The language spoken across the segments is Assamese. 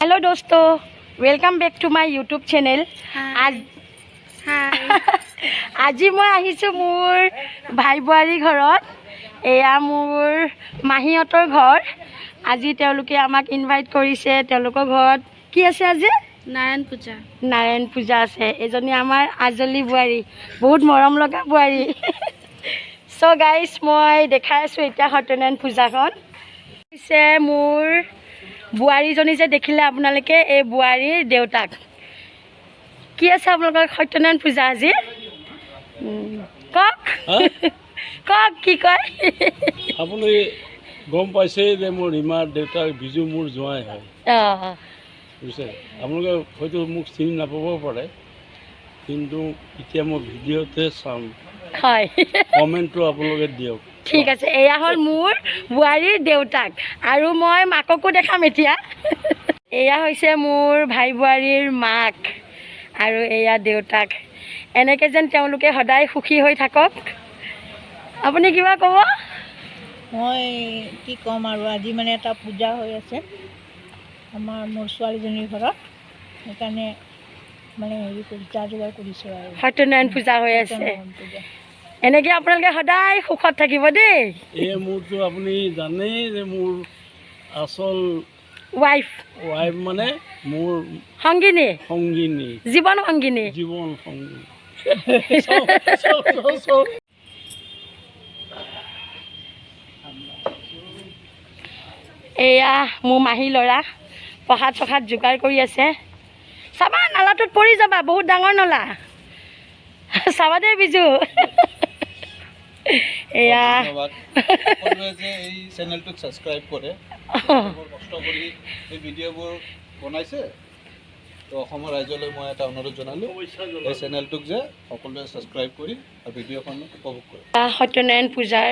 हेलो दोस्तों, welcome back to my YouTube channel. আজি মই আহিছোঁ মোৰ ভাই বোৱাৰী ঘৰত। এয়া মোৰ মাহীহঁতৰ ঘৰ। আজি তেওঁলোকে আমাক ইনভাইট কৰিছে। তেওঁলোকৰ ঘৰত কি আছে আজি? নাৰায়ণ পূজা আছে। এজনী আমাৰ আজলি বোৱাৰী, বহুত মৰম লগা বোৱাৰী। চ' গাইজ, মই দেখাই আছোঁ এতিয়া সত্যনাৰায়ণ পূজাখন। পিছে মোৰ বোৱাৰীজনী যে দেখিলে আপোনালোকে, এই বোৱাৰীৰ দেউতাক। কি আছে আপোনালোকৰ সত্যনাৰায়ণ পূজা আজি? কওক কওক, কি কয়? আপুনি গম পাইছে যে মোৰ ৰীমাৰ দেউতাক বিজু মোৰ জোঁৱাই হয়। বুজিছে, আপোনালোকে হয়তো মোক চিনি নাপাব পাৰে, কিন্তু এতিয়া মই ভিডিঅ'তে চাম। হয়, কমেণ্টটো আপোনালোকে দিয়ক। ঠিক আছে। এয়া হ'ল মোৰ বোৱাৰীৰ দেউতাক, আৰু মই মাককো দেখাম এতিয়া। এয়া হৈছে মোৰ ভাই বোৱাৰীৰ মাক, আৰু এয়া দেউতাক। এনেকৈ যেন তেওঁলোকে সদায় সুখী হৈ থাকক। আপুনি কিবা ক'ব? মই কি ক'ম আৰু, আজি মানে এটা পূজা হৈ আছে মোৰ ছোৱালীজনীৰ ঘৰত, সেইকাৰণে মানে হেৰি কৰি যা যোগাৰ কৰিছোঁ আৰু। সত্যনাৰায়ণ পূজা হৈ আছে। সত্যনাৰায়ণ পূজা। এনেকৈ আপোনালোকে সদায় সুখত থাকিব দেই। এই মোৰতো আপুনি জানেই যে মোৰ আচল ৱাইফ মানে মোৰ সংগিনী, সংগিনী, জীৱন সংগিনী। জীৱন সংগিনী। এয়া মোৰ মাহী ল'ৰা প্ৰসাদ চসাদ যোগাৰ কৰি আছে। চাবা, নালাটোত পৰি যাবা, বহুত ডাঙৰ নলা। চাবা দেই বিজু। এয়া এই চেনেলটোক ছাবস্ক্ৰাইব কৰে, কষ্ট কৰি এই ভিডিঅ'বোৰ বনাইছে। তো অসমৰ ৰাইজলৈ মই এটা অনুৰোধ জনালোঁ, এই চেনেলটোক যে সকলোৱে ছাবস্ক্ৰাইব কৰি আৰু ভিডিঅ'খন উপভোগ কৰে। সত্যনাৰায়ণ পূজাৰ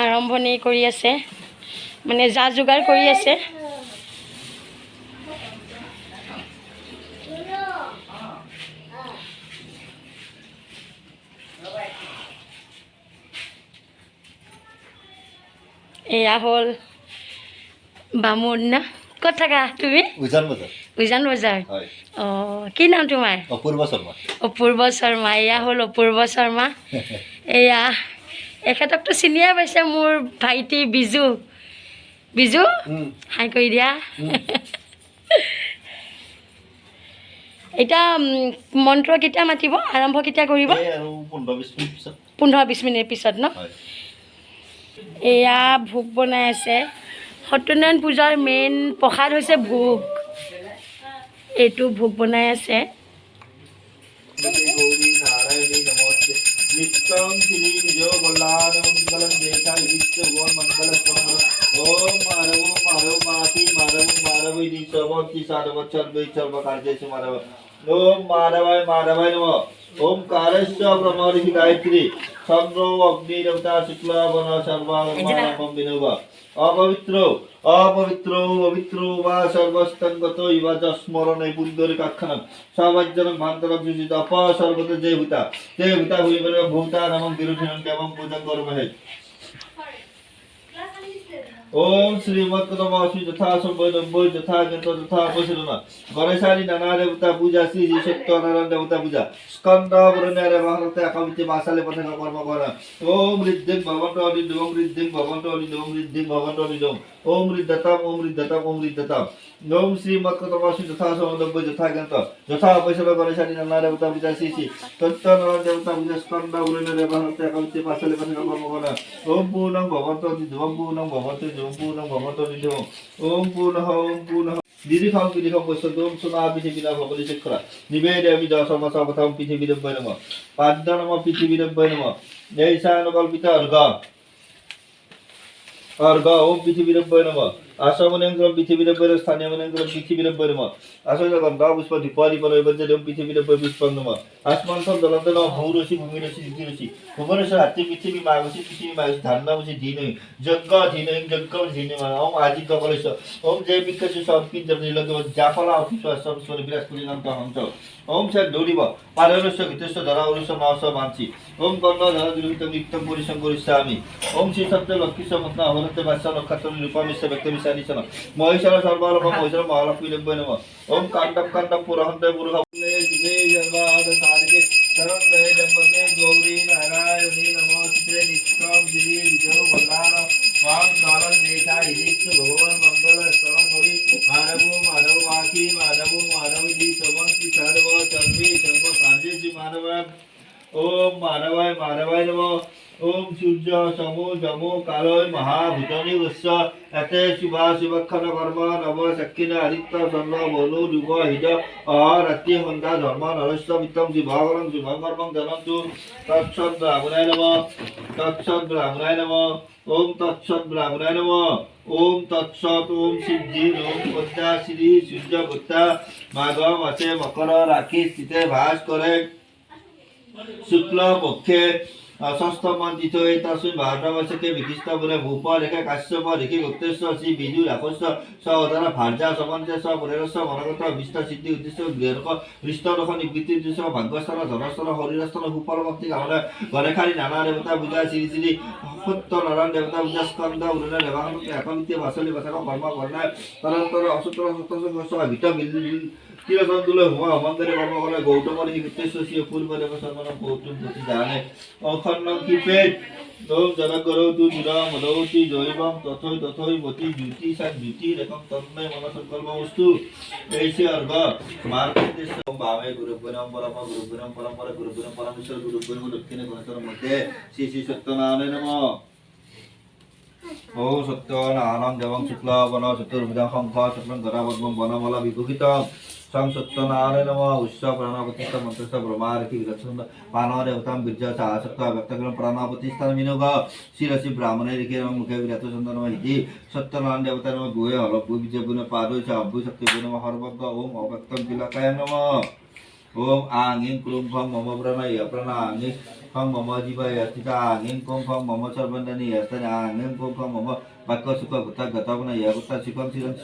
আৰম্ভণি কৰি আছে, মানে যা যোগাৰ কৰি আছে। এয়া হ'ল বামুণ না? ক'ত থাকা তুমি? উজান বজাৰ। অঁ, কি নাম তোমাৰ? অপূৰ্ব শৰ্মা। অপূৰ্ব শৰ্মা। এয়া হ'ল অপূৰ্ব শৰ্মা। এয়া এখেতকতো চিনিয়ে পাইছে, মোৰ ভাইটি বিজু। বিজু, হাই কৰি দিয়া। এতিয়া মন্ত্ৰ কেতিয়া মাতিব, আৰম্ভ কেতিয়া কৰিব? 15-20 মিনিট পিছত ন? এয়া ভোগ বনাই আছে। সত্যনাৰায়ণ পূজাৰ মেইন প্ৰসাদ হৈছে ভোগ। এইটো ভোগ বনাই আছে। ओम माधवाय माधवाय नमः। ओमकारस्य ब्रह्मऋषि गायत्री चंद्रो अग्नि देवता शुक्ला वन सर्वागम विनोबा अपवित्रो अपवित्रो पवित्रो वा सर्वस्तंगतो इव जस्मरणे पुंडरीकाक्षणं सावज्जनं भान्तरं जुजित अप सर्वत जय भूता भूमिवर भूता नमः विरुधिनं देवं पूजं कर्महे। ओम श्रीमद्गणपति श्री यथा संवैदम्बो यथा गंत यथा पशुना गणेशादि नाना देवता पूजा श्री सत्यनारायण देवता पूजा स्कंद वरुणेर भारते अकमिति मासाले पठन कर्म कर। ओम रिद्धिं भवन्तो अनिदं रिद्धिं भवन्तो अनिदं रिद्धिं भवन्तो अनिदं ओम रिद्धताम ओम रिद्धताम ओम रिद्धताम। ओम श्रीमद्गणपति श्री यथा संवैदम्बो यथा गंत यथा पशुना गणेशादि नाना देवता पूजा श्री सत्यनारायण देवता पूजा स्कंद वरुणेर भारते अकमिति मासाले पठन कर्म कर। ओम पूर्णं भवन्तो अनिदं पूर्णं भवन्तो पूर्णं भवन्तो निधो ओम पूर्णः निरीखं विरीखं पश्यन्तु ओम सुना पृथिवीना भवति चक्रा निवेदयामि दशमसवथं पृथिवीरब्बय नमः पाद्य नमः पृथिवीरब्बय नमः जैसान कल्पित अर्घ ओम पृथिवीरब्बय नमः आसमनेन्द्रं पृथिवीरब्बय स्थानीयमनेन्द्रं पृथिवीरब्बय नमः आसनगन्धा पुष्प दीपादिपलय वज्रदेवं पृथिवीरब्बय पुष्पं नमः आसमान्तं दलन्दन भूरसि भूमिरसि दितिरसि भुवनेश्वर हाति पृथिवी मागसि पृथिवी मागसि धान्नामसि धीनै यज्ञ धीनै यज्ञ धीनै ओम आजिक कलेश ओम जय विकसि सर्पित जनिलग जाफला अफिस सर्वस्वर विराज परिणाम हंस ओम से दौड़िब पाररस्य घितस्य धरा उरुष मास मानसि ওম কর্ণধর গৃহীত নিত্যম পরিসং করিষ্যামি ওম শ্রী সত্য লক্ষ্মী সমত্ন অবনতে বাস্য নক্ষত্র নিরূপমিশ্য ব্যক্তি বিশানিশন মহিষার সর্বালোক মহিষার মহালক্ষ্মী লভ্য নম ওম কাণ্ডম পুরহন্তে পুরহ শিবে সর্বাদ সাধিকে শরণে দম্পতে গৌরী নারায়ণী নমস্তে নিত্যম শ্রী বিজয় বল্লাল वाम कालन देखा हिलित भगवान मंगल स्तवन करी माधव वाकी माधव जी सवन की सर्व सर्वे सर्व साजे जी ओम माधवाय नमः ओम सूर्य समो जमो कालय महाभूतनि वत्स एते शुभा शुभक्षण कर्म नव सक्षिण आदित्य चंद्र बनु दुग हिज रात्रि सन्ध्या धर्म नरस्य मित्रम शिवाकरं शुभकर्मं जनन्तु तत्सत् ब्राह्मणाय नमः ओम तत्सत् ब्राह्मणाय नमः ओम तत्सत् ओम सिद्धि ओम पद्मा श्री सूर्य भुक्ता माघ मासे मकर राखी स्थिते भास करे शुक्ल पक्षे षष्ठम तिथि तस्मिन् भाद्रमासे विशिष्ट पुरे भूप रेखे काश्यप ऋषि गुप्तेश्वर श्री बिजु राक्षस सहोदर भार्या समन्ते स पुरेरस मनगत विष्ट सिद्धि उद्देश्य गृहक हृष्टदोष निवृत्ति उद्देश्य भाग्यस्थान धनस्थान हरिस्थान भूपाल भक्ति कामना गणेखारी नाना देवता पूजा श्री श्री सत्य नारायण देवता पूजा स्कंद उरुण देवांग एकमित्य वासली बसक कर्म करना तदंतर असुत्र सत्य गीत मिल चिरचंदुल हुआ हमारे कर्म करे गौतम ऋषि गुप्तेश्वर श्री पूर्व देव सर्वन गौतम प्रति जाने अखंडम कीपेट ओम जगद्गुरु तु दुरा मदवती जयवं तथोय मति ज्योति सा ज्योति रेखम तन्मय मन संकल्प वस्तु ऐसे अर्घ मार्गदेश भावे गुरुगुणम परम परमेश्वर गुरुगुण दक्षिण गणेश्वर मध्य श्री श्री सत्यनारायण नमः ओम सत्यनारायण देवं शुक्ल वन चतुर्भुजं शंख चक्रं गदापद्मं वनमाला विभूषितं सं सत्यनारायण नमः उत्सव प्राणापतिष्ठ मंत्रस्थ ब्रह्मारति विरक्षण पानव देवतां बीर्य आसक्त व्यक्तग्रम प्राणापतिष्ठ विनोग शिरसि ब्राह्मणे रिखे नमः मुखे विरातो चंदन इति सत्यनारायण देवता नमः गुहे हल भू विजय गुण पादो च अभु शक्ति गुण हरभद्र ओम अव्यक्तम तिलकाय नमः ओम आंग ईं क्लूं फं मम प्रणय प्रणआंग फं मम जीवाय स्थिता आंग ईं क्लूं फं मम सर्वन्दनि यस्तनि आंग ईं क्लूं फं मम वाक्य सुख गता गतवन यगता शिखं शिरं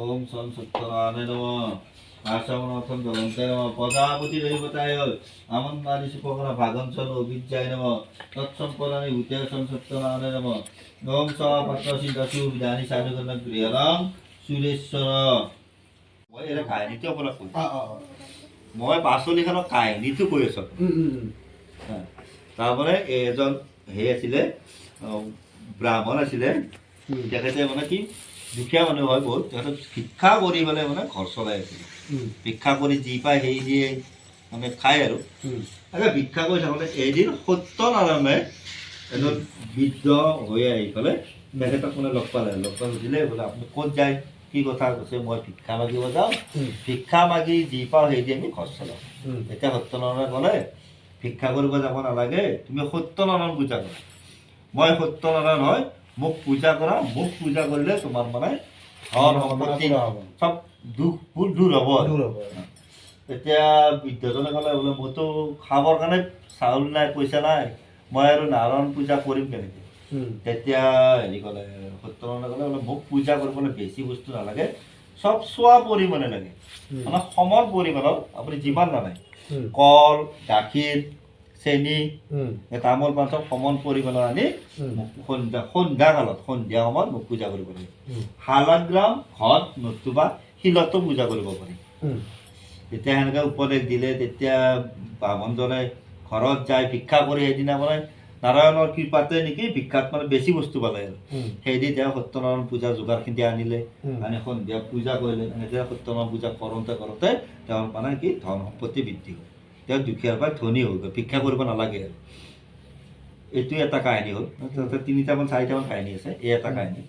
ओम सन सत्यनारायण नमः आशावनाथम जलंताय नमः पदापति देवताय आमन्नादि सुखगण भागंसन अभिज्ञाय नमः तत्संपदानि भूताय सन सत्यनारायण नमः ओम सपात्र सिद्धासु विधानि साधुगण गृहराम सुरेश्वर মই এর কাহিনীটো আপোনাক কৈ মই পাচলিখনৰ কাহিনীটো কৈ আছো তাৰমানে এজন হে আছিলে ব্ৰাহ্মণ আছিলে তেখেতে মানে কি দুখীয়া মানুহ হয় বহুত তেখেতে ভিক্ষা কৰি পেলাই মানে ঘৰ চলাই আছিলে ভিক্ষা কৰি যি পায় সেই দিয়ে মানে খায় আৰু ভিক্ষা কৰি থাকোঁতে এদিন সত্যনাৰায়ণে এজন বৃদ্ধ হৈ আহি পেলাই তেখেতক মানে লগ পালে লগ পাই সুধিলে বোলে আপুনি ক'ত যায় কি কথা কৈছে মই ভিক্ষা মাগিব যাওঁ ভিক্ষা মাগি যি পাওঁ সেই দি আমি ঘৰ চলাওঁ এতিয়া সত্যনাৰায়ণে ক'লে ভিক্ষা কৰিব যাব নালাগে তুমি সত্যনাৰায়ণ পূজা কৰা মই সত্যনাৰায়ণ হয় মোক পূজা কৰা মোক পূজা কৰিলে তোমাৰ মানে ধন সম্পত্তি চব দুখবোৰ দূৰ হ'ব তেতিয়া বৃদ্ধজনে ক'লে বোলে মইতো খাবৰ কাৰণে চাউল নাই পইচা নাই মই আৰু নাৰায়ণ পূজা কৰিম কেনেকৈ তেতিয়া হেৰি ক'লে সত্যনাৰায়ণে ক'লে বোলে মোক পূজা কৰিবলৈ বেছি বস্তু নালাগে চব চোৱা পৰিমাণে লাগে মানে সমান পৰিমাণৰ আপুনি যিমান নালাগে কল গাখীৰ চেনি তামোল পাণ চব সমান পৰিমাণৰ আনি সন্ধ্যা কালত সন্ধিয়া সময়ত মোক পূজা কৰিব লাগে শালাগ্ৰাম ঘট নতুবা শিলতো পূজা কৰিব পাৰি তেতিয়া সেনেকৈ উপদেশ দিলে তেতিয়া ব্ৰাহ্মণজনে ঘৰত যায় ভিক্ষা কৰি সেইদিনা মানে নাৰায়ণৰ কৃপাতে নেকি ভিক্ষাত মানে বেছি বস্তু পালে আৰু সেইদি তেওঁ সত্যনাৰায়ণ পূজা যোগাৰখিনি আনিলে আনি সন্ধিয়া পূজা কৰিলে এতিয়া সত্যনাৰায়ণ পূজা কৰোঁতে কৰোঁতে তেওঁৰ মানে কি ধন সম্পত্তি বৃদ্ধি হ'ল তেওঁ দুখীয়াৰ পৰা ধনী হৈ গ'ল ভিক্ষা কৰিব নালাগে আৰু এইটো এটা কাহিনী হ'ল তাতে 3টামান 4টামান কাহিনী আছে এই এটা কাহিনী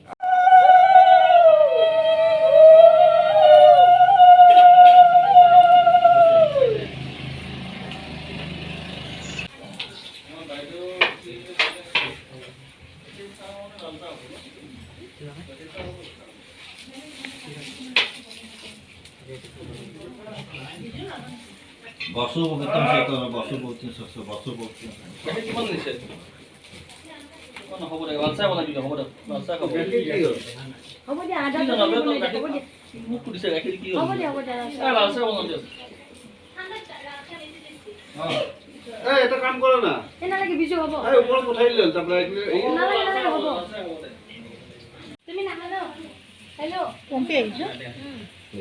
বসু পবিত্র সত্য বসু পবিত্র সত্য বসু পবিত্র কিমান নিছে হ'ব দে লালচাহ বনাই দিলো হ'ব দে লালচাহ খাব হ'ব দিয়া আধা মোক সুধিছে গাখীৰ কি হ'ব দিয়া লালচাহ বনাই দিয়ক এই এটা কাম করো না নালাগে বিজু হ'ব এই উপর কোথায় দিলেন তারপরে নালাগে হ'ব তুমি নাহালো হেল্ল' পম্পী আহিছোঁ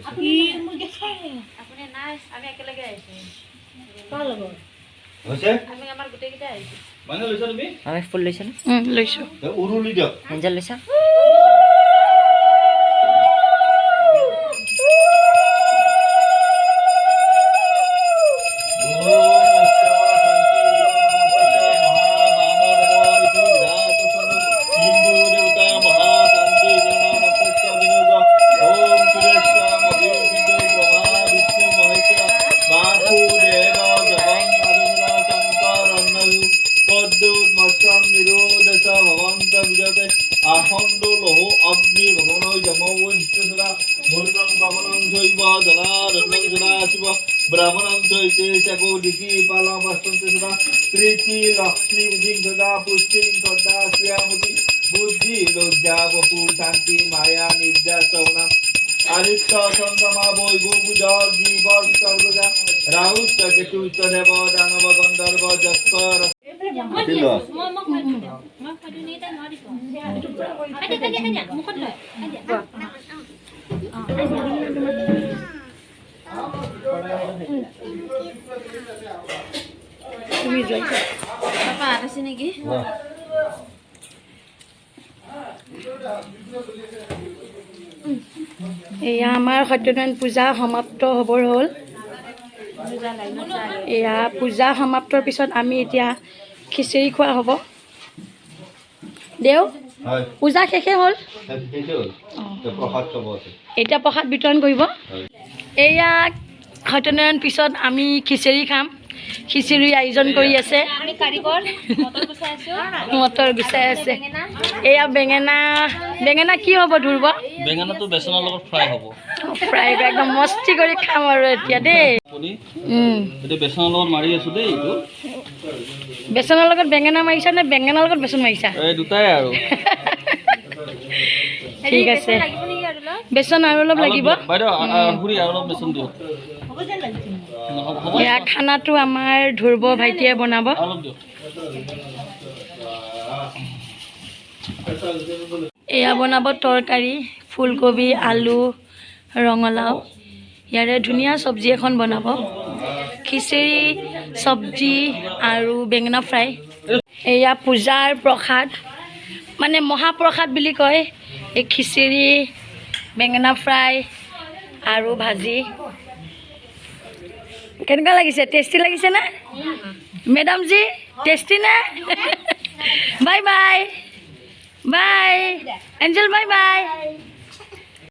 আপুনি মোৰ দেখাই আপুনি নাই আমি একেলগে আহিছোঁ কাৰ লগত হইছে আমি আমাৰ গোটেইকেইটা আহিছোঁ মানে লৈছা তুমি আমি ফুল লৈছোঁ লৈছোঁ উৰুলি দিয়ক এঞ্জেল লৈছা ब्राह्मणं चैते चको दिकी पाला वस्तंते सदा प्रीति लक्ष्मी बुद्धि सदा पुष्टि सदा श्रियामति बुद्धि लज्जा वपु शांति माया निद्रा सवना आदित्य चंद्रमा वैभव बुजल जीव सर्वजा राहु केतु देव दानव गंधर्व जक्कर এয়া আমাৰ সত্যনাৰায়ণ পূজা সমাপ্ত হ'বৰ হ'ল এয়া পূজা সমাপ্তৰ পিছত আমি এতিয়া খিচিৰি খোৱা হ'ব দেও হয় পূজা শেষে হ'ল সেইটো তো প্ৰসাদ খাব আছে এতিয়া প্ৰসাদ বিতৰণ কৰিব এয়া সত্যনাৰায়ণ পিছত আমি খিচিৰি খাম খিচিৰি আয়োজন কৰি আছে মটৰ গুচাই আছে এয়া বেঙেনা বেঙেনা কি হ'ব ধৰিব বেঙেনাটো বেচনৰ লগত ফ্ৰাই হ'ব ফ্ৰাই একদম মস্তি কৰি খাম আৰু এতিয়া দেই আপুনি এতিয়া বেচনৰ লগত মাৰি আছো দেই এইটো বেচনৰ লগত বেঙেনা মাৰিছা নে বেঙেনাৰ লগত বেচন মাৰিছা এই দুটাই আৰু ঠিক আছে বেচন আৰু অলপ লাগিব বাইদেউ ঘূৰি আৰু অলপ বেচন দিয়ক হ'ব যেন লাগিছে নহ'ব হ'ব এয়া খানাটো আমাৰ ধ্ৰুৱ ভাইটিয়ে বনাব অলপ দিয়ক এয়া বনাব তৰকাৰী ফুলকবি আলু ৰঙালাও ইয়াৰে ধুনীয়া চব্জি এখন বনাব খিচিৰি চব্জি আৰু বেঙেনা ফ্ৰাই এয়া পূজাৰ প্ৰসাদ মানে মহাপ্ৰসাদ বুলি কয় এই খিচিৰি বেঙেনা ফ্ৰাই আৰু ভাজি কেনেকুৱা লাগিছে টেষ্টি লাগিছে নে মেডামজি টেষ্টি নে bye bye bye Angel bye bye